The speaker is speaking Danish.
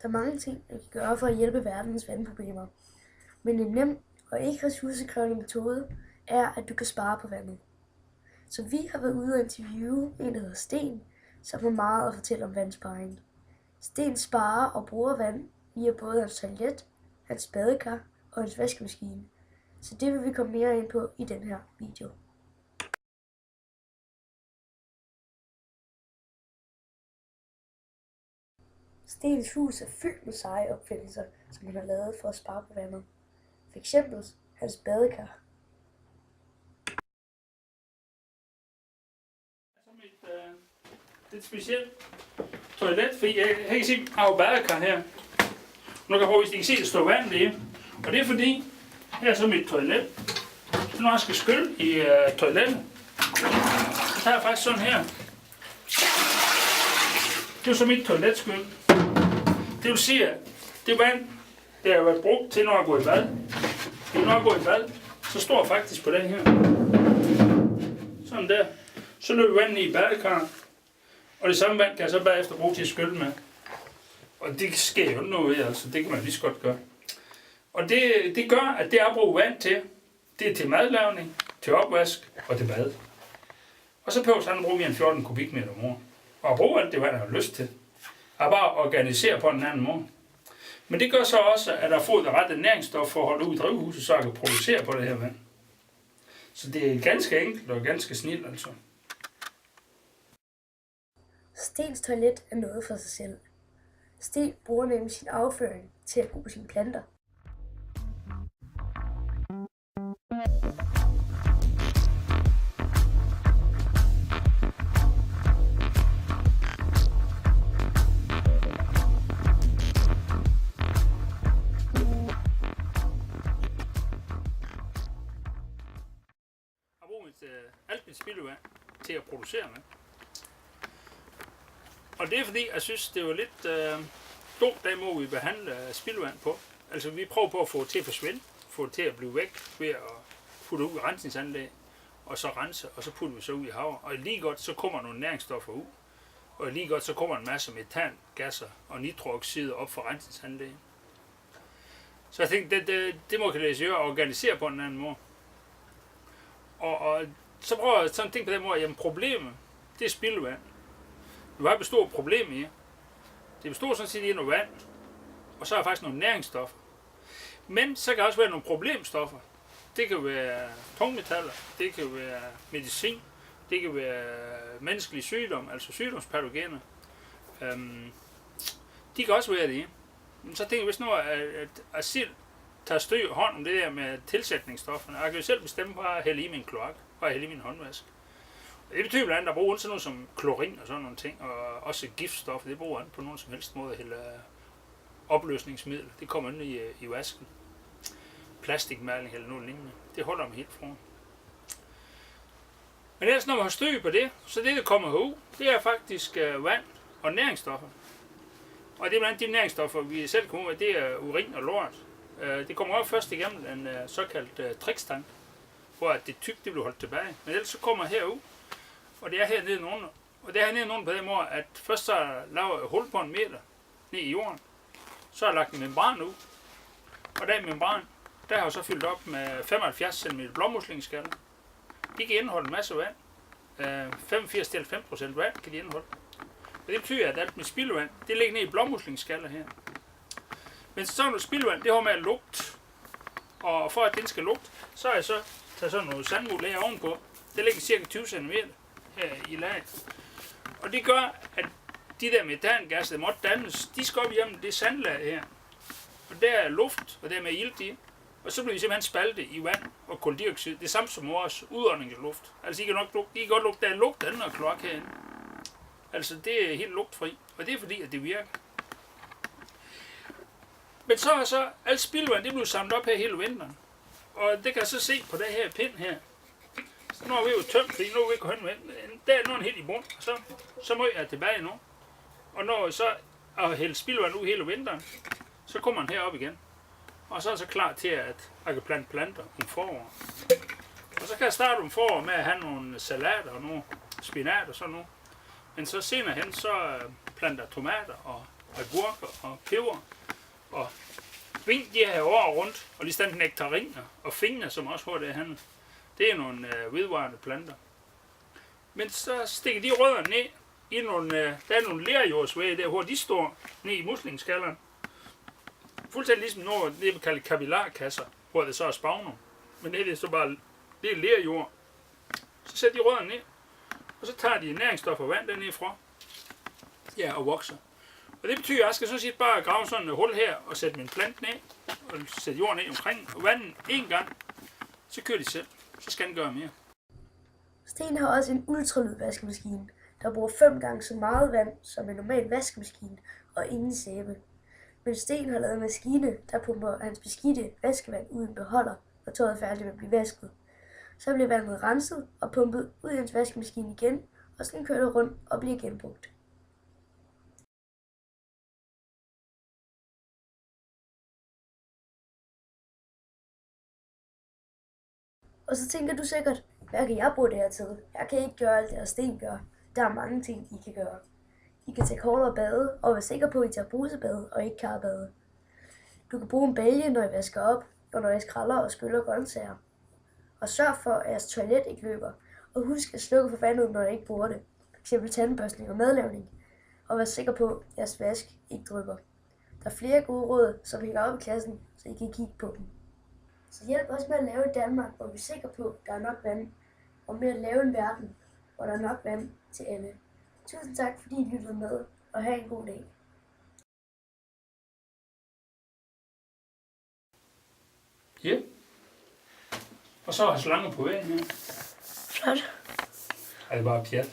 Der er mange ting, man kan gøre for at hjælpe verdens vandproblemer. Men en nem og ikke ressourcekrævende metode er, at du kan spare på vandet. Så vi har været ude og interviewe en, der hedder Sten, som har meget at fortælle om vandsparing. Sten sparer og bruger vand via både hans toilet, hans badekar og hans vaskemaskine. Så det vil vi komme mere ind på i den her video. Stens hus er fyldt med seje opfindelser, som han har lavet for at spare på vandet. For eksempel hans badekar. Som et lidt specielt toilet, fordi jeg kan se, jeg har jo badekar her. Nu kan jeg prøve, hvis I kan se, at der står vand i. Og det er fordi, her er så mit toilet. Så når jeg skal skylle i toilettet, så tager jeg faktisk sådan her. Det er jo så mit toiletskyld. Det vil sige, at det vand, det har været brugt til, når jeg går i bad. Når jeg går i bad, så står jeg faktisk på den her. Sådan der. Så løber vandet i badekarret. Og det samme vand kan jeg så bagefter bruge til at skylle med. Og det sker jo noget, altså det kan man lige så godt gøre. Og det gør, at det jeg bruger vand til, det er til madlavning, til opvask og til bad. Og så behøver han at bruge mere end 14 kubikmeter om året. Og at bruge alt det vand, jeg har lyst til. Og bare organisere på en anden måde. Men det gør så også, at der får det rette næringsstof for at holde ud i drivhuset, så jeg kan producere på det her vand. Så det er ganske enkelt og ganske snilt altså. Stens toilet er noget for sig selv. Sten bruger nemlig sin afføring til at gro sine planter. Jeg bruger alt mit spildevand til at producere med. Og det er fordi, jeg synes, det var lidt dumt, den måde vi behandler spildevand på. Altså vi prøver på at få det til at forsvinde, få det til at blive væk ved at putte ud i rensningsanlæg, og så rense, og så putter vi så ud i havet. Og lige godt, så kommer nogle næringsstoffer ud. Og lige godt, så kommer en masse metangasser og nitrooxider op fra rensningsanlæg. Så jeg tænkte, det må kan lade sig gøre at organisere på en anden måde. Og så prøver jeg sådan at tænke på den måde, jamen problemet, det er spildevand. Du har et stort problem i. Det består sådan set i noget vand, og så er der faktisk nogle næringsstoffer. Men så kan der også være nogle problemstoffer. Det kan være tungmetaller, det kan være medicin, det kan være menneskelige sygdomme, altså sygdomspatogener. De kan også være det i. Men så tænker jeg, hvis nu at SIL tager styr hånd om det der med tilsætningsstofferne, jeg kan jo selv bestemme bare at hælde i min kloak, og hælde i min håndvask. Det betyder blandt andet at bruge sådan noget som klorin og sådan nogle ting, og også giftstoffer, det bruger han på nogen som helst måde at hælde opløsningsmiddel. Det kommer ind i vasken. Plastikmaling eller noget lignende. Det holder dem helt fra. Men ellers når man har styr på det, så det der kommer herud, det er faktisk vand og næringsstoffer. Og det er blandt de næringsstoffer, vi selv kommer ud af, det er urin og lort. Det kommer op først igennem en såkaldt trikstang, hvor det tykt det bliver holdt tilbage. Men ellers så kommer herud, og det er hernede under. Og det er hernede under på den måde, at først så laver jeg hul på 1 meter ned i jorden. Så har jeg lagt en membran ud. Og den membran, der har jeg så fyldt op med 75 cm blåmuslingeskaller. De kan indeholde en masse vand. 85-90% vand kan de indeholde. Og det betyder, at alt med spildevand, det ligger ned i blåmuslingeskaller her. Men sådan noget spildevand, det har med at lugte. Og for at den skal lugte, så har jeg så taget sådan noget sandmuld her ovenpå. Det ligger cirka 20 cm her i laget. Og det gør, at de der metangasser, der måtte dannes, de skal op igennem det sandlag her. Og der er luft, og der er med ilt i. Og så bliver vi simpelthen spaltet i vand og koldioxid. Det er samme som vores udåndingsluft. Altså I kan godt lugte, der er lugt af den her kloak herinde. Altså det er helt lugtfri, og det er fordi, at det virker. Men så er så alt spildevand, det bliver samlet op her hele vinteren. Og det kan jeg så se på den her pind her. Så nu er vi jo tømt, fordi nu er vi ikke hen med. Der er nogen helt i bund, og så må jeg tilbage nu. Og når så er hældt spildevand ud hele vinteren, så kommer man herop igen. Og så er jeg så klar til, at jeg kan plante planter om foråret. Og så kan jeg starte om foråret med at have nogle salater og nogle spinat og sådan noget. Men så senere hen, så planter jeg tomater og agurker og peber og ving, de her år rundt, og lige stand nektariner og fingre, som også har det handel. Det er nogle vedvarende planter. Men så stikker de rødderne ned i nogle, der er nogle lerjordsvægge der, hvor de står ned i muslingskalderen. Fuldstændig ligesom noget, det vi kalder kapillarkasser, hvor det så er spagnum. Men det er så bare, det er lerjord. Så sætter de rødderne ned, og så tager de næringsstoffer og vand dernede fra. Ja, og vokser. Og det betyder, at jeg skal sådan set bare grave sådan et hul her, og sætte min plante ned, og sætte jorden ned omkring, og vandet en gang, så kører de selv. Så skal den gøre mere. Sten har også en ultralydvaskemaskine, der bruger 5 gange så meget vand som en normal vaskemaskine, og ingen sæbe. Men Sten har lavet en maskine, der pumper hans beskidte vaskevand ud i en beholder, og tøjet er færdigt med at blive vasket. Så bliver vandet renset og pumpet ud i hans vaskemaskine igen, og sådan kører det rundt og bliver genbrugt. Og så tænker du sikkert, hvad kan jeg bruge det her til? Jeg kan ikke gøre alt det, Sten gør. Der er mange ting, I kan gøre. I kan tage kortere bade, og være sikker på, at I tager brusebade og ikke karbade. Du kan bruge en bælge, når I vasker op, og når I skræller og skyller grøntsager. Og sørg for, at jeres toilet ikke løber. Og husk at slukke for vandet, når I ikke bruger det. F.eks. tandbørstning og madlavning. Og vær sikker på, at jeres vask ikke drypper. Der er flere gode råd, som hænger op i klassen, så I kan kigge på dem. Så hjælp os med at lave et Danmark, hvor vi er sikre på, at der er nok vand. Og med at lave en verden, hvor der er nok vand til alle. Tusind tak, fordi I lyttede med, og have en god dag. Ja. Og så har slanger på væggen her. Flot. Er det bare pjat?